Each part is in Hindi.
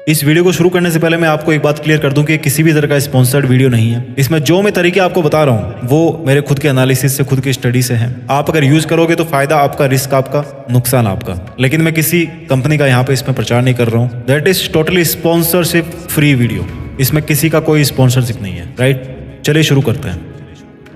इस वीडियो को शुरू करने से पहले मैं आपको एक बात क्लियर कर दूं कि किसी भी तरह का स्पॉन्सर्ड वीडियो नहीं है। इसमें जो मैं तरीके आपको बता रहा हूं वो मेरे खुद के एनालिसिस से, खुद की स्टडी से हैं। आप अगर यूज करोगे तो फायदा आपका, रिस्क आपका, नुकसान आपका। लेकिन मैं किसी कंपनी का यहाँ पे इसमें प्रचार नहीं कर रहा हूँ। That is totally sponsorship free video. इसमें किसी का कोई स्पॉन्सरशिप नहीं है। राइट, चलिए शुरू करते हैं।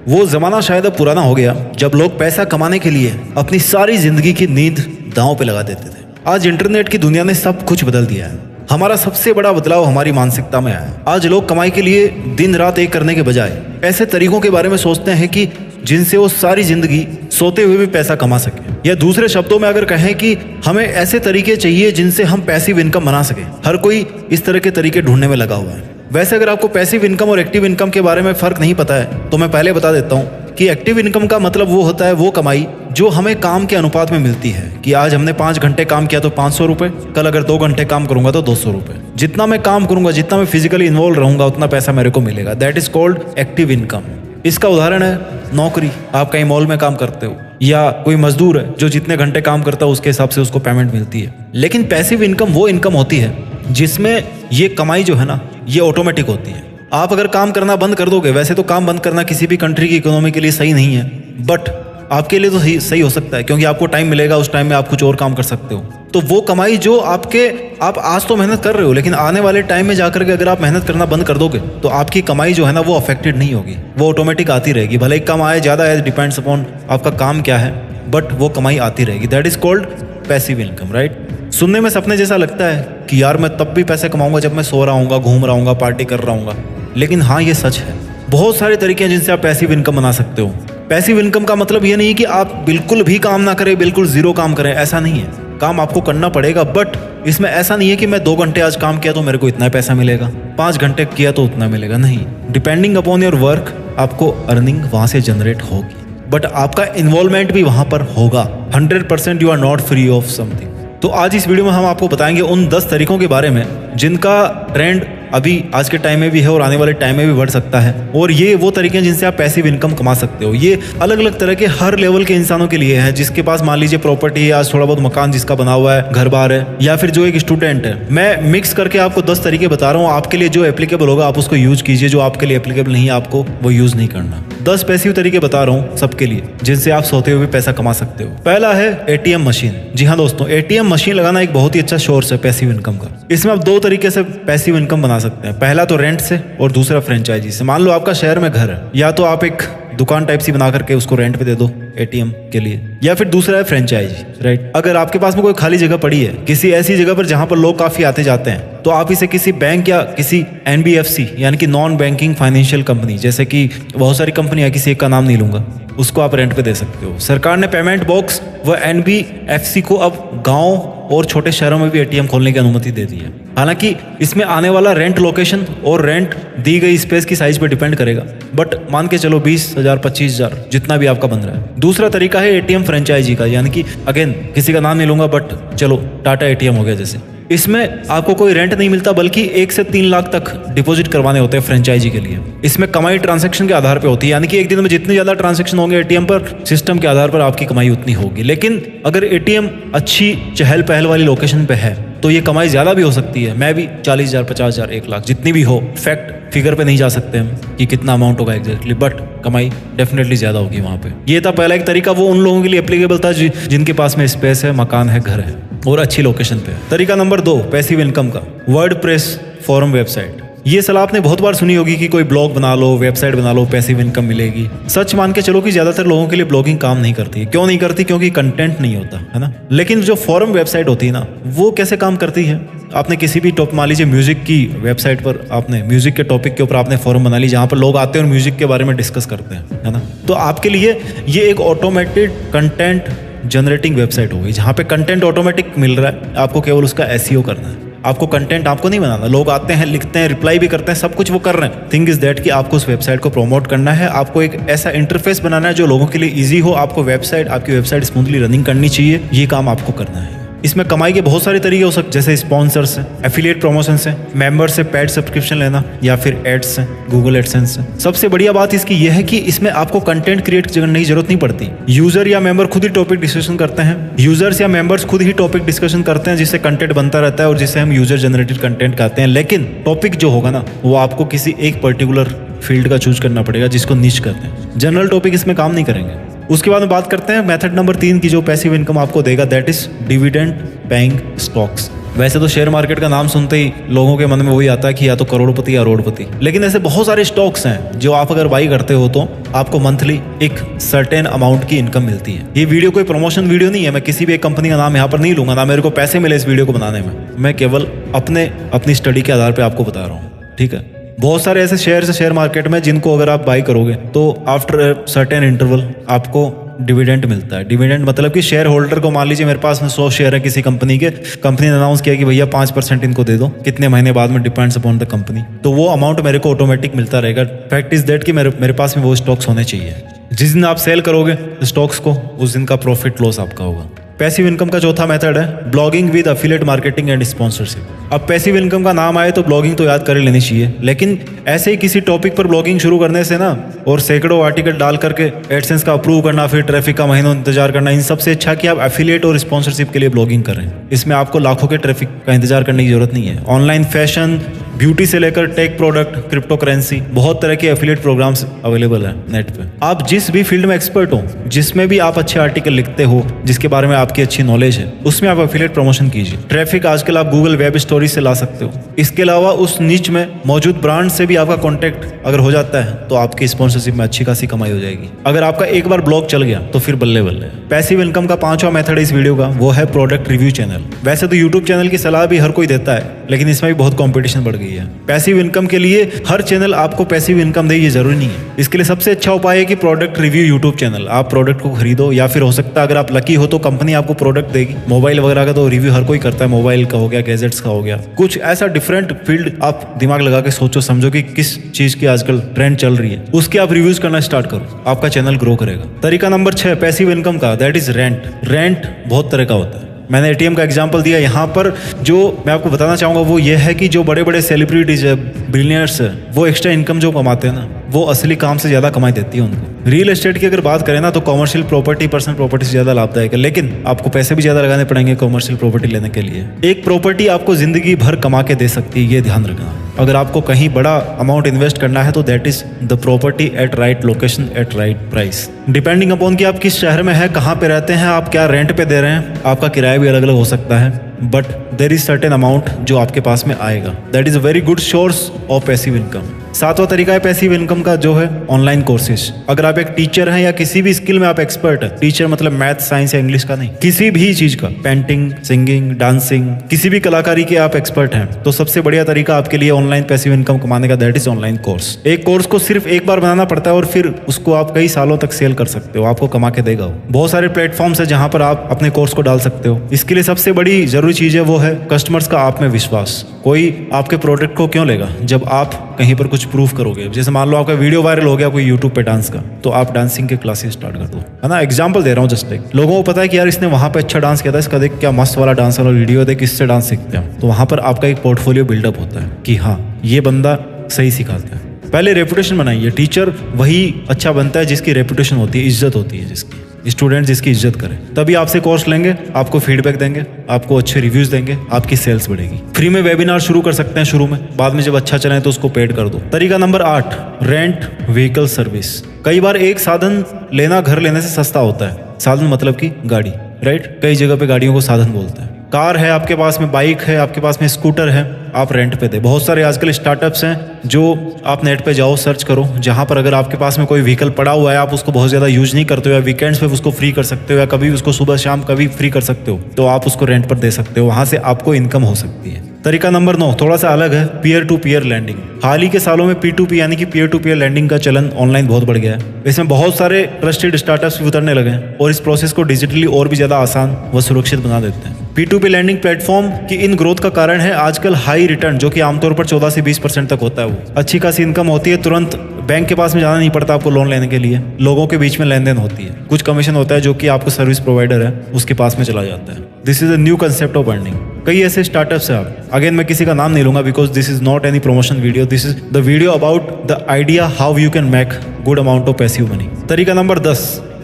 वो जमाना शायद अब पुराना हो गया जब लोग पैसा कमाने के लिए अपनी सारी जिंदगी की नींद दांव पे लगा देते थे। आज इंटरनेट की दुनिया ने सब कुछ बदल दिया है। हमारा सबसे बड़ा बदलाव हमारी मानसिकता में आया है। आज लोग कमाई के लिए दिन रात एक करने के बजाय ऐसे तरीकों के बारे में सोचते हैं कि जिनसे वो सारी जिंदगी सोते हुए भी पैसा कमा सके। या दूसरे शब्दों में अगर कहें कि हमें ऐसे तरीके चाहिए जिनसे हम पैसिव इनकम बना सके। हर कोई इस तरह के तरीके ढूंढने में लगा हुआ है। वैसे अगर आपको पैसिव इनकम और एक्टिव इनकम के बारे में फर्क नहीं पता है तो मैं पहले बता देता हूँ कि एक्टिव इनकम का मतलब वो होता है वो कमाई जो हमें काम के अनुपात में मिलती है। कि आज हमने 5 घंटे काम किया तो 500 रुपये, कल अगर 2 घंटे काम करूंगा तो 200 रुपये। जितना मैं काम करूंगा, जितना मैं फिजिकली इन्वॉल्व रहूंगा, उतना पैसा मेरे को मिलेगा। That is called active income. इसका उदाहरण है नौकरी। आप कहीं मॉल में काम करते हो या कोई मजदूर है जो जितने घंटे काम करता है उसके हिसाब से उसको पेमेंट मिलती है। लेकिन पैसिव इनकम वो इनकम होती है जिसमें ये कमाई जो है ना, ये ऑटोमेटिक होती है। आप अगर काम करना बंद कर दोगे, वैसे तो काम बंद करना किसी भी कंट्री की इकोनॉमी के लिए सही नहीं है, बट आपके लिए तो सही हो सकता है क्योंकि आपको टाइम मिलेगा, उस टाइम में आप कुछ और काम कर सकते हो। तो वो कमाई जो आप आज तो मेहनत कर रहे हो, लेकिन आने वाले टाइम में जाकर के अगर आप मेहनत करना बंद कर दोगे तो आपकी कमाई जो है ना वो अफेक्टेड नहीं होगी, वो ऑटोमेटिक आती रहेगी। भले ही कम आए ज़्यादा आए, डिपेंड्स अपॉन आपका काम क्या है, बट वो कमाई आती रहेगी। That is called passive income. Right, सुनने में सपने जैसा लगता है कि यार मैं तब भी पैसे कमाऊंगा जब मैं सो रहा हूँगा, घूम रहा हूँगा, पार्टी कर रहा हूँगा। लेकिन हाँ, ये सच है। बहुत सारे तरीके हैं जिनसे आप पैसिव इनकम बना सकते हो। पैसिव इनकम का मतलब ये नहीं कि आप बिल्कुल भी काम ना करें, बिल्कुल जीरो काम करें, ऐसा नहीं है। काम आपको करना पड़ेगा, बट इसमें ऐसा नहीं है कि मैं 2 घंटे आज काम किया तो मेरे को इतना पैसा मिलेगा, 5 घंटे किया तो उतना मिलेगा। नहीं, डिपेंडिंग अपॉन योर वर्क आपको अर्निंग वहाँ से जनरेट होगी, बट आपका इन्वॉल्वमेंट भी वहाँ पर होगा। 100% you are not free of something. तो आज इस वीडियो में हम आपको बताएंगे उन 10 तरीकों के बारे में जिनका ट्रेंड अभी आज के टाइम में भी है और आने वाले टाइम में भी बढ़ सकता है। और ये वो तरीके हैं जिनसे आप पैसिव इनकम कमा सकते हो। ये अलग अलग तरह के हर लेवल के इंसानों के लिए है। जिसके पास मान लीजिए प्रॉपर्टी है, आज थोड़ा बहुत मकान जिसका बना हुआ है, घर बार है, या फिर जो एक स्टूडेंट है। मैं मिक्स करके आपको 10 तरीके बता रहा हूँ। आपके लिए जो एप्लीकेबल होगा आप उसको यूज कीजिए, जो आपके लिए एप्लीकेबल नहीं है आपको वो यूज नहीं करना। 10 पैसिव तरीके बता रहा हूँ सबके लिए जिनसे आप सोते हुए पैसा कमा सकते हो। पहला है एटीएम मशीन। जी हाँ दोस्तों, एटीएम मशीन लगाना एक बहुत ही अच्छा सोर्स है पैसिव इनकम का। इसमें आप 2 तरीके से पैसिव इनकम बना सकते हैं। पहला तो रेंट से और दूसरा फ्रेंचाइजी से। मान लो आपका शहर में घर है, या तो आप एक दुकान टाइप सी बना करके उसको रेंट पे दे दो एटीएम के लिए, या फिर दूसरा है फ्रेंचाइजी। राइट, अगर आपके पास में कोई खाली जगह पड़ी है किसी ऐसी जगह पर जहां पर लोग काफी आते जाते हैं, तो आप इसे किसी बैंक या किसी एनबीएफसी यानी कि नॉन बैंकिंग फाइनेंशियल कंपनी, जैसे कि बहुत सारी कंपनियां, किसी एक का नाम नहीं लूंगा, उसको आप रेंट पे दे सकते हो। सरकार ने पेमेंट बॉक्स व एनबीएफसी को अब गांव और छोटे शहरों में भी एटीएम खोलने की अनुमति दे दी है। हालांकि इसमें आने वाला रेंट लोकेशन और रेंट दी गई स्पेस की साइज पे डिपेंड करेगा, बट मान के चलो 20,000 25,000 जितना भी आपका बन रहा है। दूसरा तरीका है एटीएम फ्रेंचाइजी का, यानी कि अगेन किसी का नाम नहीं लूंगा, बट चलो टाटा एटीएम हो गया जैसे। इसमें आपको कोई रेंट नहीं मिलता, बल्कि 1 से 3 लाख तक डिपॉजिट करवाने होते हैं फ्रेंचाइजी के लिए। इसमें कमाई ट्रांजैक्शन के आधार पे होती है, यानी कि एक दिन में जितने ज्यादा ट्रांजैक्शन होंगे एटीएम पर, सिस्टम के आधार पर आपकी कमाई उतनी होगी। लेकिन अगर एटीएम अच्छी चहल पहल वाली लोकेशन पे है तो ये कमाई ज्यादा भी हो सकती है। मैं भी 40,000 50,000 1 लाख जितनी भी हो, फैक्ट फिगर पे नहीं जा सकते हम कि कितना अमाउंट होगा एग्जैक्टली, बट कमाई डेफिनेटली ज्यादा होगी वहां पे। ये था पहला एक तरीका, वो उन लोगों के लिए एप्लीकेबल था जिनके पास में स्पेस है, मकान है, घर है और अच्छी लोकेशन पे। तरीका नंबर 2 पैसिव इनकम का, वर्डप्रेस फोरम वेबसाइट। ये सलाह आपने बहुत बार सुनी होगी कि कोई ब्लॉग बना लो, वेबसाइट बना लो, पैसिव इनकम मिलेगी। सच मान के चलो कि ज्यादातर लोगों के लिए ब्लॉगिंग काम नहीं करती है। क्यों नहीं करती? क्योंकि कंटेंट नहीं होता है ना। लेकिन जो फोरम वेबसाइट होती है ना, वो कैसे काम करती है? आपने किसी भी टॉप, मान लीजिए म्यूजिक की वेबसाइट पर, आपने म्यूजिक के टॉपिक के ऊपर आपने फोरम बना ली जहाँ पर लोग आते हैं और म्यूजिक के बारे में डिस्कस करते हैं, है ना। तो आपके लिए ये एक ऑटोमेटेड कंटेंट जनरेटिंग वेबसाइट होगी जहाँ पे कंटेंट ऑटोमेटिक मिल रहा है, आपको केवल उसका एसईओ करना है। आपको कंटेंट आपको नहीं बनाना। लोग आते हैं, लिखते हैं, रिप्लाई भी करते हैं, सब कुछ वो कर रहे हैं। थिंग इज दैट कि आपको उस वेबसाइट को प्रमोट करना है, आपको एक ऐसा इंटरफेस बनाना है जो लोगों के लिए ईजी हो। आपको आपकी वेबसाइट स्मूथली रनिंग करनी चाहिए, ये काम आपको करना है। इसमें कमाई के बहुत सारे तरीके हो सकते, जैसे स्पॉन्सर्स है, एफिलिएट प्रमोशन है, मेंबर से पेड सब्सक्रिप्शन लेना, या फिर एड्स है, गूगल एडसेंस है। सबसे बढ़िया बात इसकी यह है कि इसमें आपको कंटेंट क्रिएट करने की जरूरत नहीं पड़ती। यूजर या मेंबर खुद ही टॉपिक डिस्कशन करते हैं, यूजर्स या मेंबर्स खुद ही टॉपिक डिस्कशन करते हैं, जिससे कंटेंट बनता रहता है और जिसे हम यूजर जनरेटेड कंटेंट कहते हैं। लेकिन टॉपिक जो होगा ना, वो आपको किसी एक पर्टिकुलर फील्ड का चूज करना पड़ेगा, जिसको निश कहते हैं। जनरल टॉपिक इसमें काम नहीं करेंगे। उसके बाद में बात करते हैं मेथड नंबर 3 की, जो पैसिव इनकम आपको देगा, that is dividend paying stocks. वैसे तो शेयर मार्केट का नाम सुनते ही लोगों के मन में वही आता है कि या तो करोड़पति या रोडपति, लेकिन ऐसे बहुत सारे स्टॉक्स हैं जो आप अगर बाई करते हो तो आपको मंथली एक सर्टेन अमाउंट की इनकम मिलती है। ये वीडियो कोई प्रमोशन वीडियो नहीं है, मैं किसी भी एक कंपनी का नाम यहाँ पर नहीं लूंगा, ना मेरे को पैसे मिले इस वीडियो को बनाने में, मैं केवल अपनी स्टडी के आधार पर आपको बता रहा हूँ, ठीक है। बहुत सारे ऐसे शेयर है शेयर मार्केट में जिनको अगर आप बाई करोगे तो आफ्टर सर्टेन इंटरवल आपको डिविडेंड मिलता है। डिविडेंड मतलब कि शेयर होल्डर को, मान लीजिए मेरे पास में 100 शेयर है किसी कंपनी के, कंपनी ने अनाउंस किया कि भैया 5% इनको दे दो, कितने महीने बाद में डिपेंड्स अपॉन द कंपनी, तो वो अमाउंट मेरे को ऑटोमेटिक मिलता रहेगा। फैक्ट इज दैट कि मेरे पास में वो स्टॉक्स होने चाहिए। जिस दिन आप सेल करोगे स्टॉक्स को, उस दिन का प्रॉफिट लॉस आपका होगा। पैसिव इनकम का चौथा मेथड है blogging with affiliate marketing and sponsorship. अब पैसिव इनकम का नाम आए तो ब्लॉगिंग तो याद कर लेनी चाहिए, लेकिन ऐसे ही किसी टॉपिक पर ब्लॉगिंग शुरू करने से ना, और सैकड़ों आर्टिकल डाल करके एडसेंस का अप्रूव करना, फिर ट्रैफिक का महीनों इंतजार करना, इन सबसे अच्छा कि आप एफिलिएट और स्पॉन्सरशिप के लिए ब्लॉगिंग करें। इसमें आपको लाखों के ट्रैफिक का इंतजार करने की जरूरत नहीं है। ऑनलाइन फैशन, ब्यूटी से लेकर टेक प्रोडक्ट, क्रिप्टो करेंसी, बहुत तरह के एफिलिएट प्रोग्राम्स अवेलेबल है नेट पे। आप जिस भी फील्ड में एक्सपर्ट हो, जिसमें भी आप अच्छे आर्टिकल लिखते हो, जिसके बारे में आपकी अच्छी नॉलेज है, उसमें आप एफिलिएट प्रमोशन कीजिए। ट्रैफिक आजकल आप गूगल वेब स्टोरी से ला सकते हो। इसके अलावा उस नीच में मौजूद ब्रांड से भी आपका कॉन्टैक्ट अगर हो जाता है तो आपकी स्पॉन्सरशिप में अच्छी खासी कमाई हो जाएगी। अगर आपका एक बार ब्लॉग चल गया तो फिर बल्ले बल्ले। पैसिव इनकम का 5वां मेथड इस वीडियो का, वो है प्रोडक्ट रिव्यू चैनल। वैसे तो यूट्यूब चैनल की सलाह भी हर कोई देता है, लेकिन इसमें भी बहुत कॉम्पिटिशन बढ़ गई है। पैसिव इनकम के लिए हर चैनल आपको पैसिव इनकम दे, ये जरूरी नहीं है। इसके लिए सबसे अच्छा उपाय है कि प्रोडक्ट रिव्यू यूट्यूब चैनल। आप प्रोडक्ट को खरीदो, या फिर हो सकता है अगर आप लकी हो तो कंपनी आपको प्रोडक्ट देगी। मोबाइल वगैरह का तो रिव्यू हर कोई करता है, मोबाइल का हो गया, गैजेट्स का हो गया, कुछ ऐसा डिफरेंट फील्ड आप दिमाग लगा के सोचो समझो कि किस चीज की आजकल ट्रेंड चल रही है, उसके आप रिव्यूज करना स्टार्ट करो, आपका चैनल ग्रो करेगा। तरीका नंबर 6 पैसिव इनकम का, दैट इज रेंट। रेंट बहुत तरह का होता है। मैंने एटीएम का एग्जांपल दिया यहाँ पर। जो मैं आपको बताना चाहूंगा वो ये है कि जो बड़े बड़े सेलिब्रिटीज है, बिलियनर्स है, वो एक्स्ट्रा इनकम जो कमाते हैं ना, वो असली काम से ज्यादा कमाई देती है उनको। रियल एस्टेट की अगर बात करें ना तो कॉमर्शियल प्रॉपर्टी पर्सनल प्रॉपर्टी से ज्यादा लाभदायक है, लेकिन आपको पैसे भी ज्यादा लगाने पड़ेंगे कॉमर्शियल प्रॉपर्टी लेने के लिए। एक प्रॉपर्टी आपको जिंदगी भर कमा के दे सकती है, ये ध्यान रखना। अगर आपको कहीं बड़ा अमाउंट इन्वेस्ट करना है तो that is the property eight right location eight right price. Depending upon कि आप किस शहर में है, कहाँ पे रहते हैं, आप क्या रेंट पे दे रहे हैं, आपका किराया भी अलग अलग हो सकता है, but there is certain amount जो आपके पास में आएगा। That is a very good source of passive income. 7वां तरीका है पैसिव इनकम का, जो है ऑनलाइन कोर्सेज। अगर आप एक टीचर हैं या किसी भी स्किल में आप एक्सपर्ट हैं, टीचर मतलब मैथ, साइंस या इंग्लिश का नहीं, किसी भी चीज का, पेंटिंग, सिंगिंग, डांसिंग, किसी भी कलाकारी के आप एक्सपर्ट हैं, तो सबसे बढ़िया तरीका आपके लिए ऑनलाइन पैसिव इनकम कमाने का, दैट इज ऑनलाइन कोर्स। एक कोर्स को सिर्फ एक बार बनाना पड़ता है और फिर उसको आप कई सालों तक सेल कर सकते हो, आपको कमा के देगा वो। बहुत सारे प्लेटफॉर्म्स है जहां पर आप अपने कोर्स को डाल सकते हो। इसके लिए सबसे बड़ी जरूरी चीज है वो है कस्टमर्स का आप में विश्वास। कोई आपके प्रोडक्ट को क्यों लेगा जब आप कहीं पर कुछ प्रूफ करोगे। जैसे मान लो आपका वीडियो वायरल हो गया कोई यूट्यूब पे डांस का, तो आप डांसिंग के क्लासेस स्टार्ट कर दो, है ना। एग्जांपल दे रहा हूँ जस्ट एक। लोगों को पता है कि यार इसने वहां पे अच्छा डांस किया था, इसका देख क्या मस्त वाला डांस वाला वीडियो, देख इससे डांस सीखते हैं। तो वहां पर आपका एक पोर्टफोलियो बिल्डअप होता है कि हाँ ये बंदा सही सिखाता है। पहले रेपुटेशन बनाइए। टीचर वही अच्छा बनता है जिसकी रेपुटेशन होती है, इज्जत होती है, जिसकी स्टूडेंट जिसकी इज्जत करें, तभी आपसे कोर्स लेंगे, आपको फीडबैक देंगे, आपको अच्छे रिव्यूज देंगे, आपकी सेल्स बढ़ेगी। फ्री में वेबिनार शुरू कर सकते हैं शुरू में, बाद में जब अच्छा चले तो उसको पेड कर दो। तरीका नंबर 8 रेंट व्हीकल सर्विस। कई बार एक साधन लेना घर लेने से सस्ता होता है। साधन मतलब कि गाड़ी, राइट। कई जगह पे गाड़ियों को साधन बोलते हैं। कार है आपके पास में, बाइक है आपके पास में, स्कूटर है, आप रेंट पे दे। बहुत सारे आजकल स्टार्टअप्स हैं जो आप नेट पे जाओ, सर्च करो, जहां पर अगर आपके पास में कोई व्हीकल पड़ा हुआ है, आप उसको बहुत ज़्यादा यूज नहीं करते हो, या वीकेंड्स पे उसको फ्री कर सकते हो, या कभी उसको सुबह शाम कभी फ्री कर सकते हो, तो आप उसको रेंट पर दे सकते हो। वहां से आपको इनकम हो सकती है। तरीका नंबर 9 थोड़ा सा अलग है, पीयर टू पीयर लैंडिंग। हाल ही के सालों में P2P यानी कि पीयर टू पीयर लैंडिंग का चलन ऑनलाइन बहुत बढ़ गया है। इसमें बहुत सारे ट्रस्टेड स्टार्टअप्स भी उतरने लगे हैं और इस प्रोसेस को डिजिटली और भी ज़्यादा आसान व सुरक्षित बना देते हैं। P2P लैंडिंग प्लेटफॉर्म की इन ग्रोथ का कारण है आजकल हाई रिटर्न, जो कि आमतौर पर 14 से 20% तक होता है। वो अच्छी खासी इनकम होती है, तुरंत बैंक के पास में जाना नहीं पड़ता आपको लोन लेने के लिए, लोगों के बीच में लेन देन होती है, कुछ कमीशन होता है जो कि आपको सर्विस प्रोवाइडर है उसके पास में चला जाता है। This is a new concept of earning. कई ऐसे स्टार्टअप्स है। आप अगेन मैं किसी का नाम नहीं लूंगा because this is not any promotion video, this is the video about the idea how you can make good amount of passive money. तरीका नंबर 10,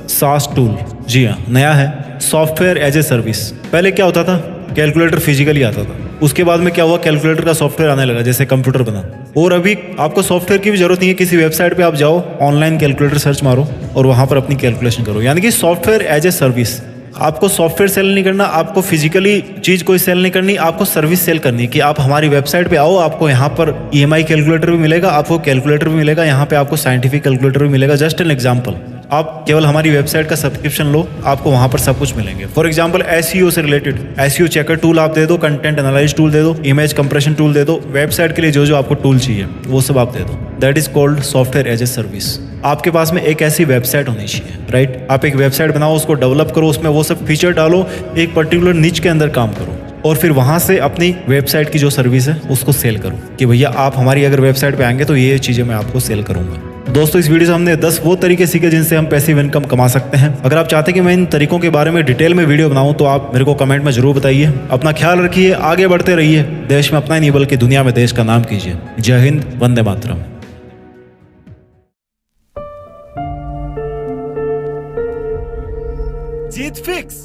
सास टूल। जी हाँ, नया है, सॉफ्टवेयर एज ए सर्विस। पहले क्या होता था, कैलकुलेटर फिजिकली आता था, उसके बाद में क्या हुआ, कैलकुलेटर का सॉफ्टवेयर आने लगा, जैसे कंप्यूटर बना। और अभी आपको सॉफ्टवेयर की भी जरूरत नहीं है, किसी वेबसाइट पे आप जाओ, ऑनलाइन कैलकुलेटर सर्च मारो और वहां पर अपनी कैलकुलेशन करो। यानी कि सॉफ्टवेयर एज ए सर्विस। आपको सॉफ्टवेयर सेल नहीं करना, आपको फिजिकली चीज कोई सेल नहीं करनी, आपको सर्विस सेल करनी है कि आप हमारी वेबसाइट पे आओ, आपको यहाँ पर EMI कैलकुलेटर भी मिलेगा, आपको कैलकुलेटर भी मिलेगा, यहाँ पे आपको साइंटिफिक कैलकुलेटर भी मिलेगा। जस्ट एन एग्जाम्पल, आप केवल हमारी वेबसाइट का सब्सक्रिप्शन लो, आपको वहां पर सब कुछ मिलेंगे। फॉर एग्जांपल SEO से रिलेटेड SEO चेकर टूल आप दे दो, कंटेंट एनालाइज टूल दे दो, इमेज कंप्रेशन टूल दे दो, वेबसाइट के लिए जो जो आपको टूल चाहिए वो सब आप दे दो। That is called software as a service. आपके पास में एक ऐसी वेबसाइट होनी चाहिए, राइट? आप एक वेबसाइट बनाओ, उसको डेवलप करो, उसमें वो सब फीचर डालो, एक पर्टिकुलर निच के अंदर काम करो और फिर वहां से अपनी वेबसाइट की जो सर्विस है उसको सेल करो कि भैया आप हमारी अगर वेबसाइट पे आएंगे तो ये चीजें मैं आपको सेल करूंगा। दोस्तों, इस वीडियो से हमने 10 वो तरीके सीखे जिनसे हम पैसिव इनकम कमा सकते हैं। अगर आप चाहते हैं कि मैं इन तरीकों के बारे में डिटेल में वीडियो बनाऊं तो आप मेरे को कमेंट में जरूर बताइए। अपना ख्याल रखिए, आगे बढ़ते रहिए, देश में अपना ही नहीं बल्कि दुनिया में देश का नाम कीजिए। जय हिंद, वंदे मातरम। जीत फिक्स।